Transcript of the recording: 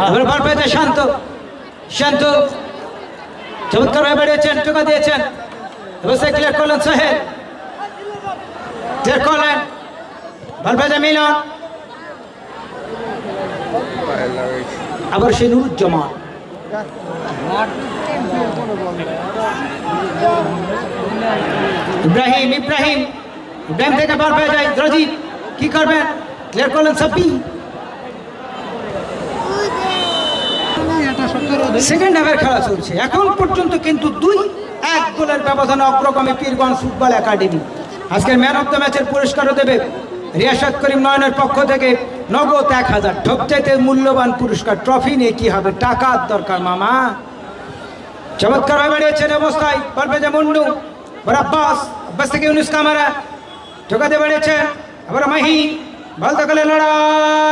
এবার বল পেয়েছে শান্ত, শান্ত চমৎকার ভাবে বেরিয়েছেন, টোকা দিয়েছেন, এবার সে ক্লিয়ার করলেন সোহেল, ক্লিয়ার করলেন, বল পেয়েছে মিলন, আবার সে নুরুজ্জামান, ইব্রাহিম, ইব্রাহিম ইব্রাহিম থেকে বল পেয়ে যায় রজিব, কি করবেন, ক্লিয়ার করলেন সাব্বির। সেকেন্ড হাফের খেলা চলছে এখন পর্যন্ত কিন্তু 2-1 গোলের ব্যবধানে অগ্রগামী পীরগঞ্জ ফুটবল একাডেমি। আজকের ম্যান অফ দ্য ম্যাচের পুরস্কারও দেবে রিয়াসাত করিম নয়নের পক্ষ থেকে নগদ 1000 সবচাইতে মূল্যবান পুরস্কার। ট্রফি নিয়ে কি হবে, টাকার দরকার মামা। চমৎকার ভাবে বেরিয়েছেন অবস্থায় বল পেয়েছে মুন্ডু, বড় আব্বাস, আব্বাস থেকে ইউনুস কামারা ঠোকাতে বেরিয়েছেন, আবার মাহি বল দখলে লড়াই।